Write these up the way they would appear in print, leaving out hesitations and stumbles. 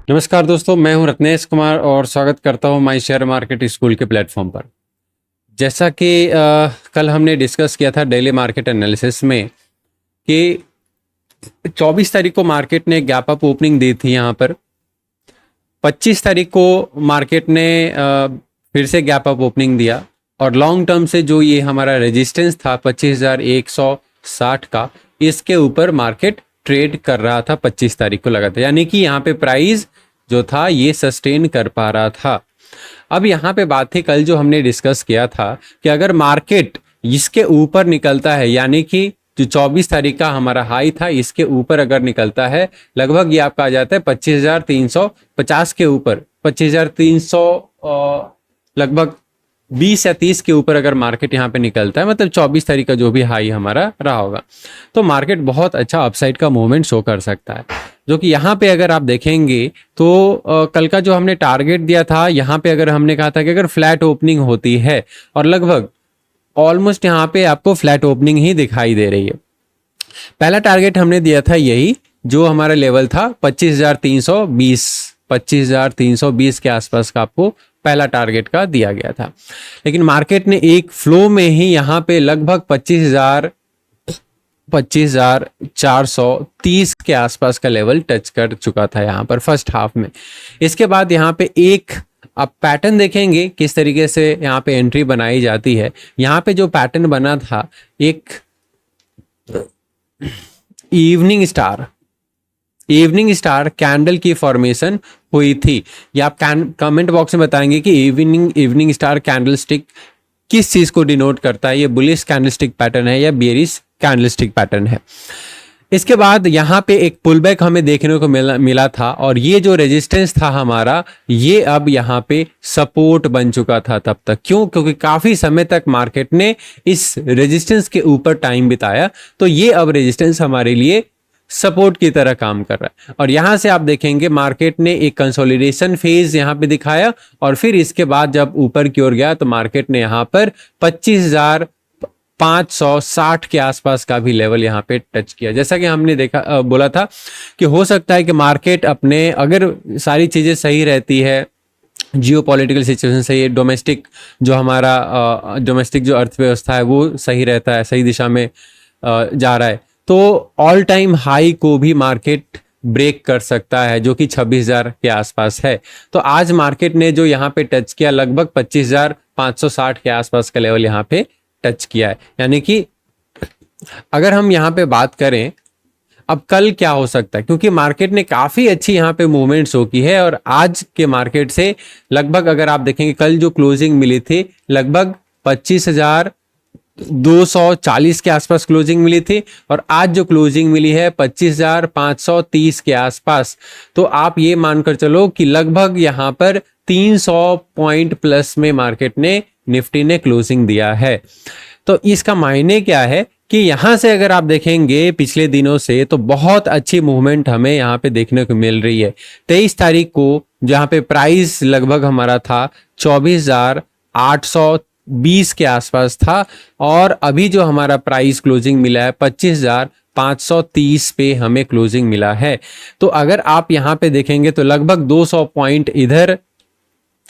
नमस्कार दोस्तों, मैं हूं रत्नेश कुमार और स्वागत करता हूं माई शेयर मार्केट स्कूल के प्लेटफॉर्म पर। जैसा कि कल हमने डिस्कस किया था डेली मार्केट एनालिसिस में कि 24 तारीख को मार्केट ने गैप अप ओपनिंग दी थी। यहाँ पर 25 तारीख को मार्केट ने फिर से गैप अप ओपनिंग दिया और लॉन्ग टर्म से जो ये हमारा रेजिस्टेंस था 25,160 का, इसके ऊपर मार्केट ट्रेड कर रहा था 25 तारीख को लगातार, यानी कि यहाँ पे प्राइस जो था ये सस्टेन कर पा रहा था। अब यहाँ पे बात थी कल जो हमने डिस्कस किया था कि अगर मार्केट इसके ऊपर निकलता है, यानी कि जो 24 तारीख का हमारा हाई था इसके ऊपर अगर निकलता है, लगभग ये आपका आ जाता है 25,350 के ऊपर, 25,300 लगभग 20 या 30 के ऊपर अगर मार्केट यहाँ पे निकलता है, मतलब 24 तारीख का जो भी हाई हमारा रहा होगा, तो मार्केट बहुत अच्छा अपसाइड का मूवमेंट शो कर सकता है। जो कि यहाँ पे अगर आप देखेंगे तो कल का जो हमने टारगेट दिया था, यहाँ पे अगर हमने कहा था कि अगर फ्लैट ओपनिंग होती है, और लगभग ऑलमोस्ट यहाँ पे आपको फ्लैट ओपनिंग ही दिखाई दे रही है। पहला टारगेट हमने दिया था यही, जो हमारा लेवल था 25,320 के आसपास का आपको पहला टारगेट का दिया गया था। लेकिन मार्केट ने एक फ्लो में ही यहाँ पे लगभग 25,430 के आसपास का लेवल टच कर चुका था यहाँ पर फर्स्ट हाफ में। इसके बाद यहाँ पे एक आप पैटर्न देखेंगे किस तरीके से यहाँ पे एंट्री बनाई जाती है। यहाँ पे जो पैटर्न बना था, एक इवनिंग स्टार कैंडल की फॉर्मेशन हुई थी। या आप कमेंट बॉक्स में बताएंगे कि इवनिंग स्टार कैंडलस्टिक किस चीज को डिनोट करता है, ये बुलिश कैंडलस्टिक पैटर्न है या बेरिश कैंडलस्टिक पैटर्न है। इसके बाद यहाँ पे एक पुलबैक हमें देखने को मिला था, और ये जो रेजिस्टेंस था हमारा, ये अब यहाँ पे सपोर्ट बन चुका था तब तक। क्यों? क्योंकि काफी समय तक मार्केट ने इस रेजिस्टेंस के ऊपर टाइम बिताया, तो ये अब रेजिस्टेंस हमारे लिए सपोर्ट की तरह काम कर रहा है। और यहां से आप देखेंगे मार्केट ने एक कंसोलिडेशन फेज यहां पे दिखाया, और फिर इसके बाद जब ऊपर की ओर गया तो मार्केट ने यहां पर 25,560 के आसपास का भी लेवल यहां पे टच किया। जैसा कि हमने देखा बोला था कि हो सकता है कि मार्केट अपने, अगर सारी चीजें सही रहती है, जियो पॉलिटिकल सिचुएशन सही है, डोमेस्टिक जो हमारा डोमेस्टिक जो अर्थव्यवस्था है वो सही रहता है, सही दिशा में जा रहा है, तो ऑल टाइम हाई को भी मार्केट ब्रेक कर सकता है, जो कि 26,000 के आसपास है। तो आज मार्केट ने जो यहाँ पे टच किया, लगभग 25,560 के आसपास का लेवल यहाँ पे टच किया है। यानी कि अगर हम यहाँ पे बात करें अब कल क्या हो सकता है, क्योंकि मार्केट ने काफी अच्छी यहाँ पे मूवमेंट शो की है, और आज के मार्केट से लगभग अगर आप देखेंगे कल जो क्लोजिंग मिली थी लगभग 25,240 के आसपास क्लोजिंग मिली थी, और आज जो क्लोजिंग मिली है 25,530 के आसपास। तो आप ये मानकर चलो कि लगभग यहाँ पर 300 पॉइंट प्लस में मार्केट ने, निफ्टी ने क्लोजिंग दिया है। तो इसका मायने क्या है कि यहां से अगर आप देखेंगे पिछले दिनों से, तो बहुत अच्छी मूवमेंट हमें यहाँ पे देखने को मिल रही है। 23 तारीख को जहां पे प्राइस लगभग हमारा था 24,820 के आसपास था, और अभी जो हमारा प्राइस क्लोजिंग मिला है 25,530 पे हमें क्लोजिंग मिला है। तो अगर आप यहाँ पे देखेंगे तो लगभग 200 पॉइंट इधर,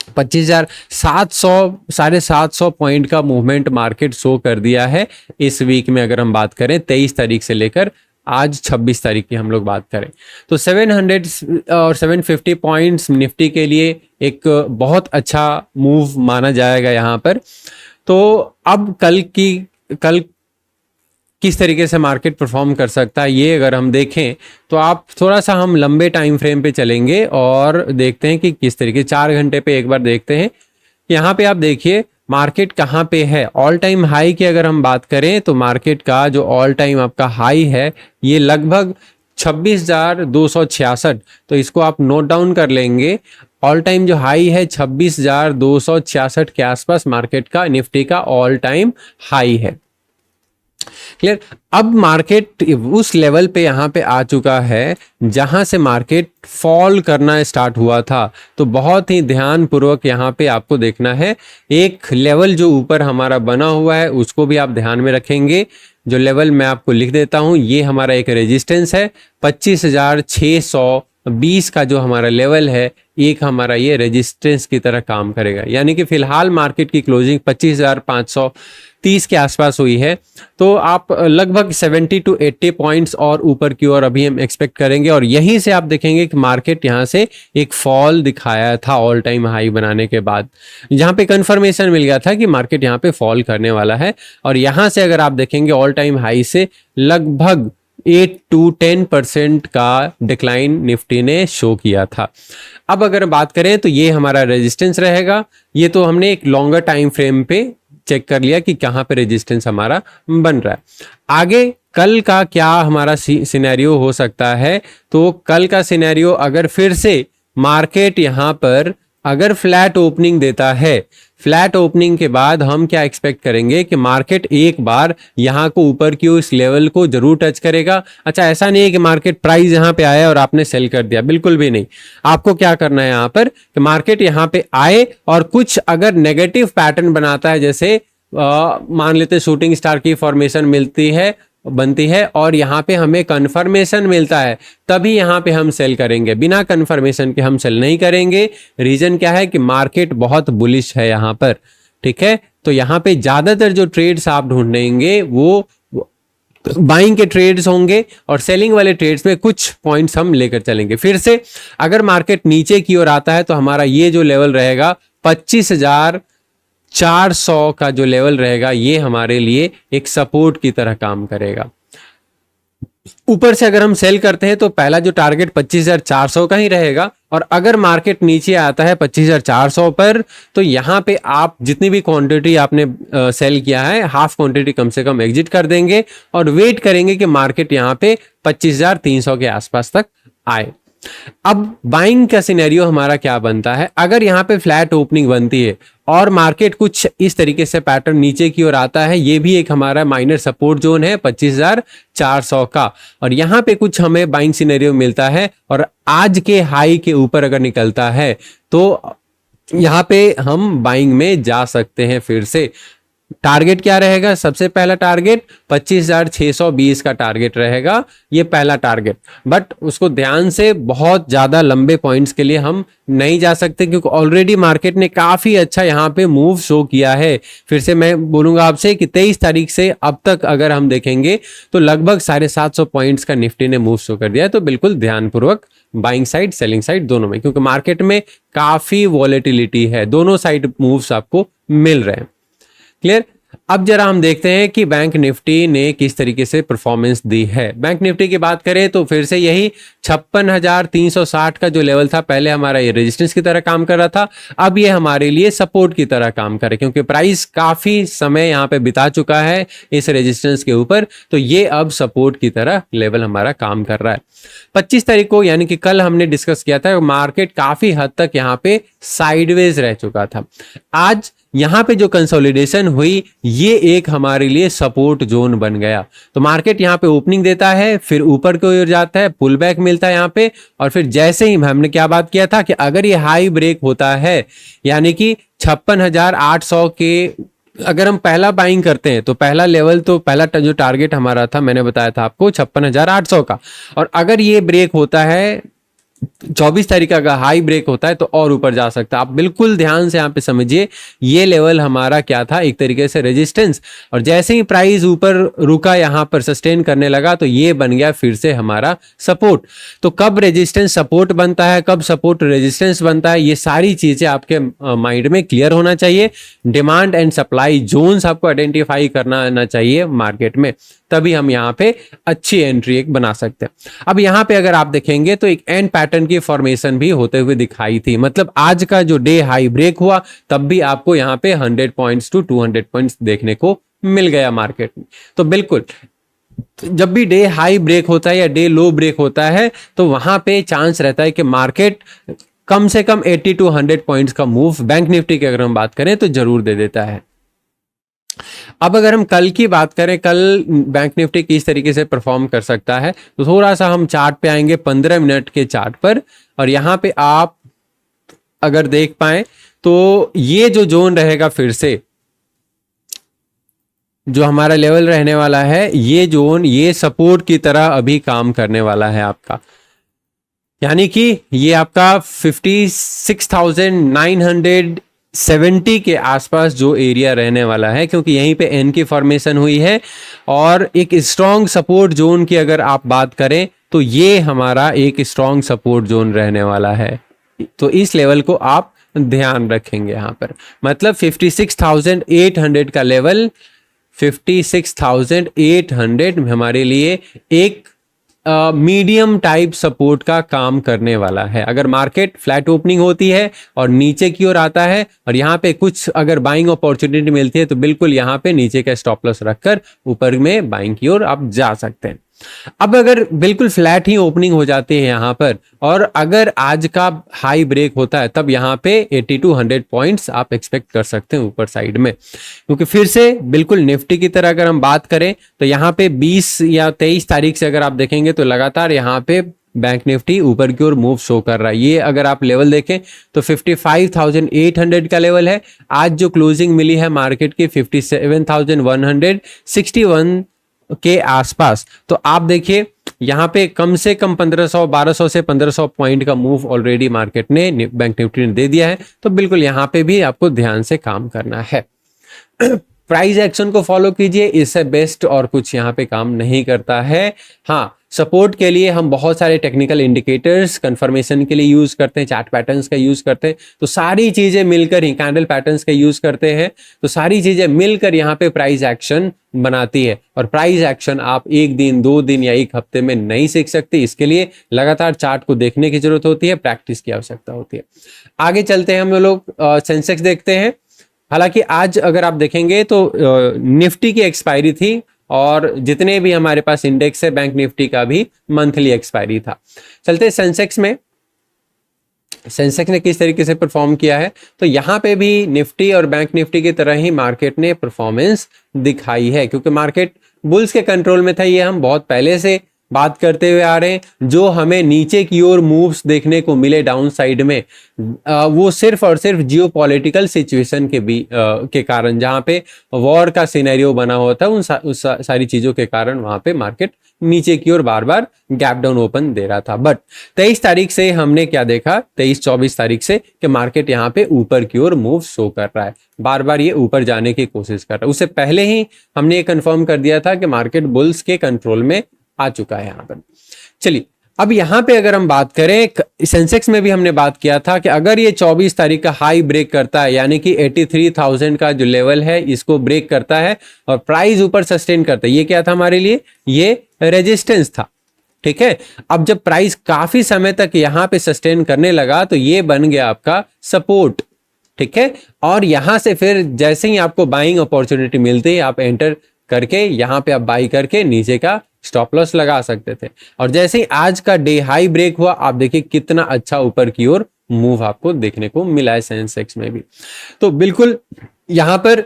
25,700 750 पॉइंट का मूवमेंट मार्केट शो कर दिया है इस वीक में। अगर हम बात करें 23 तारीख से लेकर आज 26 तारीख की हम लोग बात करें, तो 700 और 750 पॉइंट्स निफ्टी के लिए एक बहुत अच्छा मूव माना जाएगा यहाँ पर। तो अब कल किस तरीके से मार्केट परफॉर्म कर सकता है, ये अगर हम देखें तो आप थोड़ा सा हम लंबे टाइम फ्रेम पे चलेंगे और देखते हैं कि किस तरीके, 4 घंटे पे एक बार देखते हैं। यहाँ पे आप देखिए मार्केट कहाँ पे है। ऑल टाइम हाई की अगर हम बात करें तो मार्केट का जो ऑल टाइम आपका हाई है ये लगभग 26,266, तो इसको आप नोट डाउन कर लेंगे। ऑल टाइम जो हाई है 26,266 के आसपास मार्केट का, निफ्टी का ऑल टाइम हाई है। क्लियर? अब मार्केट उस लेवल पे यहाँ पे आ चुका है जहां से मार्केट फॉल करना स्टार्ट हुआ था। तो बहुत ही ध्यान पूर्वक यहाँ पे आपको देखना है। एक लेवल जो ऊपर हमारा बना हुआ है उसको भी आप ध्यान में रखेंगे। जो लेवल मैं आपको लिख देता हूं, ये हमारा एक रेजिस्टेंस है 25,600 20 का जो हमारा लेवल है, एक हमारा ये रेजिस्टेंस की तरह काम करेगा। यानी कि फिलहाल मार्केट की क्लोजिंग 25,530 के आसपास हुई है, तो आप लगभग 70 टू 80 पॉइंट्स और ऊपर की ओर अभी हम एक्सपेक्ट करेंगे। और यहीं से आप देखेंगे कि मार्केट यहाँ से एक फॉल दिखाया था ऑल टाइम हाई बनाने के बाद, जहाँ पे कंफर्मेशन मिल गया था कि मार्केट यहाँ पे फॉल करने वाला है। और यहाँ से अगर आप देखेंगे ऑल टाइम हाई से लगभग 8 टू 10% का डिक्लाइन निफ्टी ने शो किया था। अब अगर बात करें तो ये हमारा रेजिस्टेंस रहेगा। ये तो हमने एक लॉन्गर टाइम फ्रेम पे चेक कर लिया कि कहाँ पे रेजिस्टेंस हमारा बन रहा है। आगे कल का क्या हमारा सिनेरियो हो सकता है, तो कल का सिनेरियो अगर फिर से मार्केट यहाँ पर अगर फ्लैट ओपनिंग देता है, फ्लैट ओपनिंग के बाद हम क्या एक्सपेक्ट करेंगे कि मार्केट एक बार यहाँ को ऊपर की इस लेवल को जरूर टच करेगा। अच्छा, ऐसा नहीं है कि मार्केट प्राइस यहाँ पे आया और आपने सेल कर दिया, बिल्कुल भी नहीं। आपको क्या करना है यहाँ पर कि मार्केट यहाँ पे आए और कुछ अगर नेगेटिव पैटर्न बनाता है, जैसे मान लेते शूटिंग स्टार की फॉर्मेशन बनती है और यहाँ पे हमें कंफर्मेशन मिलता है, तभी यहाँ पे हम सेल करेंगे। बिना कंफर्मेशन के हम सेल नहीं करेंगे। रीजन क्या है कि मार्केट बहुत बुलिश है यहाँ पर, ठीक है। तो यहाँ पे ज्यादातर जो ट्रेड्स आप ढूंढेंगे वो बाइंग के ट्रेड्स होंगे और सेलिंग वाले ट्रेड्स में कुछ पॉइंट्स हम लेकर चलेंगे। फिर से अगर मार्केट नीचे की ओर आता है तो हमारा ये जो लेवल रहेगा 25,400 का जो लेवल रहेगा, ये हमारे लिए एक सपोर्ट की तरह काम करेगा। ऊपर से अगर हम सेल करते हैं तो पहला जो टारगेट 25,400 का ही रहेगा। और अगर मार्केट नीचे आता है 25,400 पर, तो यहां पे आप जितनी भी क्वांटिटी आपने सेल किया है, हाफ क्वांटिटी कम से कम एग्जिट कर देंगे और वेट करेंगे कि मार्केट यहां पे 25,300 के आसपास तक आए। अब बाइंग का सिनेरियो हमारा क्या बनता है, अगर यहाँ पे फ्लैट ओपनिंग बनती है और मार्केट कुछ इस तरीके से पैटर्न नीचे की ओर आता है, ये भी एक हमारा माइनर सपोर्ट जोन है 25,400 का, और यहाँ पे कुछ हमें बाइंग सिनेरियो मिलता है और आज के हाई के ऊपर अगर निकलता है तो यहाँ पे हम बाइंग में जा सकते हैं। फिर से टारगेट क्या रहेगा, सबसे पहला टारगेट 25,620 का टारगेट रहेगा, ये पहला टारगेट। बट उसको ध्यान से, बहुत ज्यादा लंबे पॉइंट्स के लिए हम नहीं जा सकते क्योंकि ऑलरेडी मार्केट ने काफी अच्छा यहाँ पे मूव शो किया है। फिर से मैं बोलूंगा आपसे कि 23 तारीख से अब तक अगर हम देखेंगे तो लगभग 750 पॉइंट्स का निफ्टी ने मूव शो कर दिया है। तो बिल्कुल ध्यानपूर्वक बाइंग साइड सेलिंग साइड दोनों में, क्योंकि मार्केट में काफी वॉलेटिलिटी है, दोनों साइड मूव्स आपको मिल रहे हैं। क्लियर। अब जरा हम देखते हैं कि बैंक निफ्टी ने किस तरीके से परफॉर्मेंस दी है। बैंक निफ्टी की बात करें तो फिर से यही 56,360 का जो लेवल था, पहले हमारा ये रेजिस्टेंस की तरह काम कर रहा था, अब ये हमारे लिए सपोर्ट की तरह काम करे, क्योंकि प्राइस काफी समय यहाँ पे बिता चुका है इस रेजिस्टेंस के ऊपर, तो ये अब सपोर्ट की तरह लेवल हमारा काम कर रहा है। 25 तारीख को यानी कि कल हमने डिस्कस किया था, मार्केट काफी हद तक यहाँ पे साइडवेज रह चुका था। आज यहां पे जो कंसोलिडेशन हुई, ये एक हमारे लिए सपोर्ट जोन बन गया। तो मार्केट यहां पे ओपनिंग देता है, फिर ऊपर की ओर जाता है, पुल बैक मिलता है यहां पे, और फिर जैसे ही हमने क्या बात किया था कि अगर ये हाई ब्रेक होता है, यानी कि 56,800 के अगर हम पहला बाइंग करते हैं तो पहला लेवल, तो पहला जो टारगेट हमारा था, मैंने बताया था आपको 56,800 का, और अगर ये ब्रेक होता है 24 तारीख का हाई ब्रेक होता है तो और ऊपर जा सकता है। आप बिल्कुल ध्यान से यहाँ पे समझिए, ये लेवल हमारा क्या था, एक तरीके से रेजिस्टेंस, और जैसे ही प्राइस ऊपर रुका, यहाँ पर सस्टेन करने लगा, तो ये बन गया फिर से हमारा सपोर्ट। तो कब रेजिस्टेंस सपोर्ट बनता है, कब सपोर्ट रेजिस्टेंस बनता है, ये सारी चीजें आपके माइंड में क्लियर होना चाहिए। डिमांड एंड सप्लाई जोन्स आपको आइडेंटिफाई करना आना चाहिए मार्केट में, तभी हम यहाँ पे अच्छी एंट्री एक बना सकते हैं। अब यहाँ पे अगर आप देखेंगे तो एक एंड पैटर्न की फॉर्मेशन भी होते हुए दिखाई थी, मतलब आज का जो डे हाई ब्रेक हुआ तब भी आपको यहाँ पे 100 पॉइंट्स टू 200 पॉइंट्स देखने को मिल गया मार्केट में। तो बिल्कुल जब भी डे हाई ब्रेक होता है या डे लो ब्रेक होता है तो वहां पे चांस रहता है कि मार्केट कम से कम 80 टू 100 पॉइंट्स का मूव बैंक निफ्टी की अगर हम बात करें तो जरूर दे देता है। अब अगर हम कल की बात करें, कल बैंक निफ्टी किस तरीके से परफॉर्म कर सकता है, तो थोड़ा सा हम चार्ट पे आएंगे 15 मिनट के चार्ट पर, और यहाँ पे आप अगर देख पाए तो ये जो जोन रहेगा, फिर से जो हमारा लेवल रहने वाला है, ये जोन ये सपोर्ट की तरह अभी काम करने वाला है आपका। यानी कि ये आपका 56,970 के आसपास जो एरिया रहने वाला है, क्योंकि यहीं पे एन की फॉर्मेशन हुई है। और एक स्ट्रॉन्ग सपोर्ट जोन की अगर आप बात करें तो ये हमारा एक स्ट्रॉन्ग सपोर्ट जोन रहने वाला है। तो इस लेवल को आप ध्यान रखेंगे यहाँ पर, मतलब 56,800 का लेवल, 56,800 हमारे लिए एक मीडियम टाइप सपोर्ट का काम करने वाला है। अगर मार्केट फ्लैट ओपनिंग होती है और नीचे की ओर आता है और यहाँ पे कुछ अगर बाइंग अपॉर्चुनिटी मिलती है तो बिल्कुल यहाँ पे नीचे का स्टॉप लॉस रखकर ऊपर में बाइंग की ओर आप जा सकते हैं। अब अगर बिल्कुल फ्लैट ही ओपनिंग हो जाती है यहाँ पर और अगर आज का हाई ब्रेक होता है तब यहाँ पे 80 to 100 पॉइंट्स आप एक्सपेक्ट कर सकते हैं ऊपर साइड में, क्योंकि फिर से बिल्कुल निफ्टी की तरह अगर हम बात करें तो यहाँ पे 20 या 23 तारीख से अगर आप देखेंगे तो लगातार यहाँ पे बैंक निफ्टी ऊपर की ओर मूव शो कर रहा है। ये अगर आप लेवल देखें तो 55,800 का लेवल है। आज जो क्लोजिंग मिली है मार्केट की 57,161 के आसपास। तो आप देखिए यहाँ पे कम से कम 1200 से 1500 पॉइंट का मूव ऑलरेडी मार्केट ने बैंक निफ्टी ने दे दिया है। तो बिल्कुल यहाँ पे भी आपको ध्यान से काम करना है। प्राइस एक्शन को फॉलो कीजिए, इससे बेस्ट और कुछ यहाँ पे काम नहीं करता है। हाँ, सपोर्ट के लिए हम बहुत सारे टेक्निकल इंडिकेटर्स कंफर्मेशन के लिए यूज करते हैं, चार्ट पैटर्न्स का यूज करते हैं। तो सारी चीजें मिलकर ही, कैंडल पैटर्न्स का यूज करते हैं, तो सारी चीजें मिलकर यहाँ पे प्राइस एक्शन बनाती है। और प्राइस एक्शन आप एक दिन, 2 दिन या 1 हफ्ते में नहीं सीख सकते। इसके लिए लगातार चार्ट को देखने की जरूरत होती है, प्रैक्टिस की आवश्यकता होती है। आगे चलते हैं, हम लोग सेंसेक्स देखते हैं। हालांकि आज अगर आप देखेंगे तो निफ्टी की एक्सपायरी थी और जितने भी हमारे पास इंडेक्स है बैंक निफ्टी का भी मंथली एक्सपायरी था। चलते सेंसेक्स में, सेंसेक्स ने किस तरीके से परफॉर्म किया है। तो यहाँ पे भी निफ्टी और बैंक निफ्टी की तरह ही मार्केट ने परफॉर्मेंस दिखाई है, क्योंकि मार्केट बुल्स के कंट्रोल में था। ये हम बहुत पहले से बात करते हुए आ रहे हैं। जो हमें नीचे की ओर मूव्स देखने को मिले डाउन साइड में, वो सिर्फ और सिर्फ जियोपॉलिटिकल सिचुएशन के कारण, जहां पे वॉर का सिनेरियो बना होता है, उन सारी चीजों के कारण वहां पे मार्केट नीचे की ओर बार बार गैप डाउन ओपन दे रहा था। बट 23 तारीख से हमने क्या देखा, 23-24 तारीख से कि मार्केट यहाँ पे ऊपर की ओर मूव शो कर रहा है, बार बार ये ऊपर जाने की कोशिश कर रहा है। उससे पहले ही हमने ये कंफर्म कर दिया था कि मार्केट बुल्स के कंट्रोल में आ चुका है यहाँ पर। चलिए, अब यहाँ पे अगर हम बात करें, सेंसेक्स में भी हमने बात किया था कि अगर ये 24 तारीख का हाई ब्रेक करता है, यानी कि 83,000 का जो लेवल है इसको ब्रेक करता है और प्राइस ऊपर सस्टेन करता है, ये क्या था हमारे लिए, ये रेजिस्टेंस था। ठीक है, अब जब प्राइस काफी समय तक यहाँ पे सस्टेन करने लगा तो ये बन गया आपका सपोर्ट। ठीक है, और यहां से फिर जैसे ही आपको बाइंग अपॉर्चुनिटी मिलती है आप एंटर करके यहाँ पे आप बाई करके नीचे का स्टॉप लॉस लगा सकते थे। और जैसे ही आज का डे हाई ब्रेक हुआ, आप देखिए कितना अच्छा ऊपर की ओर मूव आपको देखने को मिला है सेंसेक्स में भी। तो बिल्कुल यहाँ पर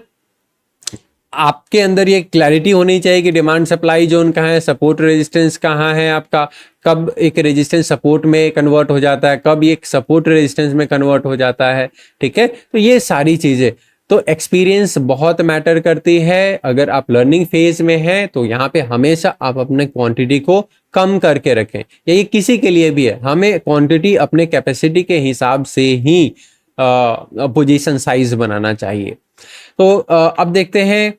आपके अंदर ये क्लैरिटी होनी चाहिए कि डिमांड सप्लाई जोन कहाँ है, सपोर्ट रेजिस्टेंस कहाँ है आपका, कब एक रेजिस्टेंस सपोर्ट में कन्वर्ट हो जाता है, कब एक सपोर्ट रेजिस्टेंस में कन्वर्ट हो जाता है। ठीक है, तो ये सारी चीजें, तो एक्सपीरियंस बहुत मैटर करती है। अगर आप लर्निंग फेज में हैं तो यहाँ पे हमेशा आप अपने क्वांटिटी को कम करके रखें। यही किसी के लिए भी है, हमें क्वांटिटी अपने कैपेसिटी के हिसाब से ही पोजीशन साइज बनाना चाहिए। तो अब देखते हैं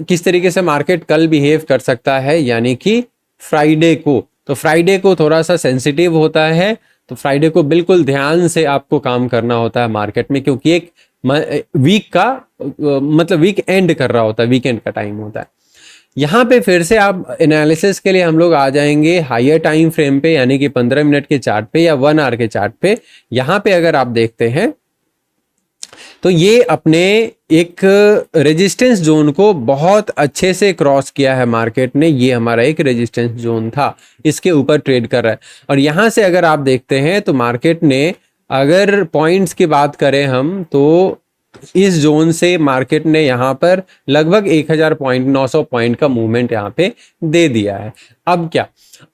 किस तरीके से मार्केट कल बिहेव कर सकता है, यानी कि फ्राइडे को। तो फ्राइडे को थोड़ा सा सेंसिटिव होता है, तो फ्राइडे को बिल्कुल ध्यान से आपको काम करना होता है मार्केट में, क्योंकि एक वीक का मतलब वीक एंड कर रहा होता है, वीकेंड का टाइम होता है। यहाँ पे फिर से आप एनालिसिस के लिए हम लोग आ जाएंगे हायर टाइम फ्रेम पे, यानी कि 15 मिनट के चार्ट पे या 1 आवर के चार्ट पे। यहाँ पे अगर आप देखते हैं तो ये अपने एक रेजिस्टेंस जोन को बहुत अच्छे से क्रॉस किया है मार्केट ने। ये हमारा एक रेजिस्टेंस जोन था, इसके ऊपर ट्रेड कर रहा है। और यहाँ से अगर आप देखते हैं तो मार्केट ने, अगर पॉइंट्स की बात करें हम, तो इस जोन से मार्केट ने यहाँ पर लगभग 1000 पॉइंट, 900 पॉइंट का मूवमेंट यहाँ पे दे दिया है। अब क्या,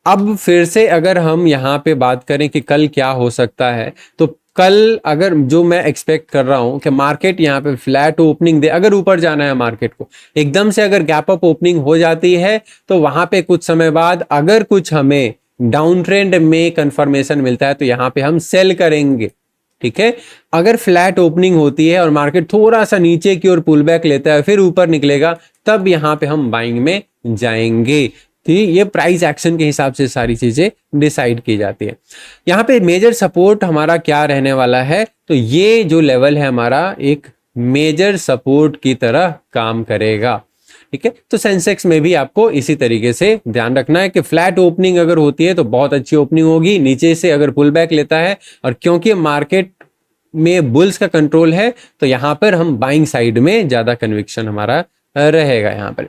अब फिर से अगर हम यहाँ पे बात करें कि कल क्या हो सकता है, तो कल अगर जो मैं एक्सपेक्ट कर रहा हूं कि मार्केट यहाँ पे फ्लैट ओपनिंग दे, अगर ऊपर जाना है मार्केट को, एकदम से अगर गैप अप ओपनिंग हो जाती है तो वहां पे कुछ समय बाद अगर कुछ हमें डाउन ट्रेंड में कंफर्मेशन मिलता है तो यहाँ पे हम सेल करेंगे। ठीक है, अगर फ्लैट ओपनिंग होती है और मार्केट थोड़ा सा नीचे की ओर पुल बैक लेता है फिर ऊपर निकलेगा, तब यहाँ पे हम बाइंग में जाएंगे। ठीक, ये प्राइस एक्शन के हिसाब से सारी चीजें डिसाइड की जाती है। यहाँ पे मेजर सपोर्ट हमारा क्या रहने वाला है, तो ये जो लेवल है हमारा एक मेजर सपोर्ट की तरह काम करेगा। ठीक है, तो सेंसेक्स में भी आपको इसी तरीके से ध्यान रखना है कि फ्लैट ओपनिंग अगर होती है तो बहुत अच्छी ओपनिंग होगी, नीचे से अगर पुल बैक लेता है और क्योंकि मार्केट में बुल्स का कंट्रोल है तो यहां पर हम बाइंग साइड में ज्यादा कन्विक्शन हमारा रहेगा यहाँ पर।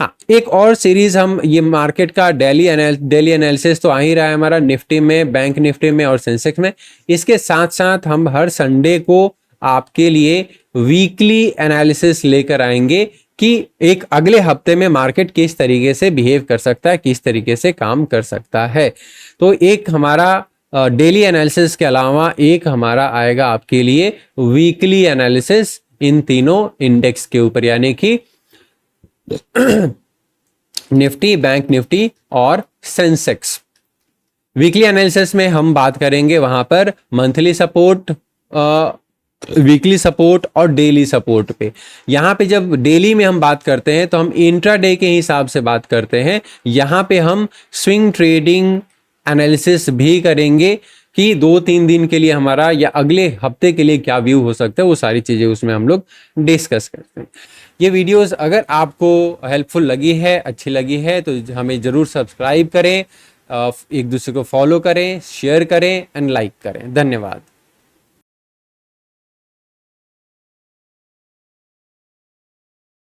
हाँ, एक और सीरीज हम ये मार्केट का डेली एनालिसिस तो आ ही रहा है हमारा निफ्टी में, बैंक निफ्टी में और सेंसेक्स में। इसके साथ साथ हम हर संडे को आपके लिए वीकली एनालिसिस लेकर आएंगे कि एक अगले हफ्ते में मार्केट किस तरीके से बिहेव कर सकता है, किस तरीके से काम कर सकता है। तो एक हमारा डेली एनालिसिस के अलावा एक हमारा आएगा आपके लिए वीकली एनालिसिस इन तीनों इंडेक्स के ऊपर, यानी कि निफ्टी, बैंक निफ्टी और सेंसेक्स। वीकली एनालिसिस में हम बात करेंगे वहां पर मंथली सपोर्ट, वीकली सपोर्ट और डेली सपोर्ट पे। यहाँ पे जब डेली में हम बात करते हैं तो हम इंट्राडे के हिसाब से बात करते हैं, यहाँ पे हम स्विंग ट्रेडिंग एनालिसिस भी करेंगे कि 2-3 दिन के लिए हमारा या अगले हफ्ते के लिए क्या व्यू हो सकता है, वो सारी चीजें उसमें हम लोग डिस्कस करते हैं। ये वीडियोस अगर आपको हेल्पफुल लगी है, अच्छी लगी है तो हमें जरूर सब्सक्राइब करें, एक दूसरे को फॉलो करें, शेयर करें एंड लाइक करें। धन्यवाद।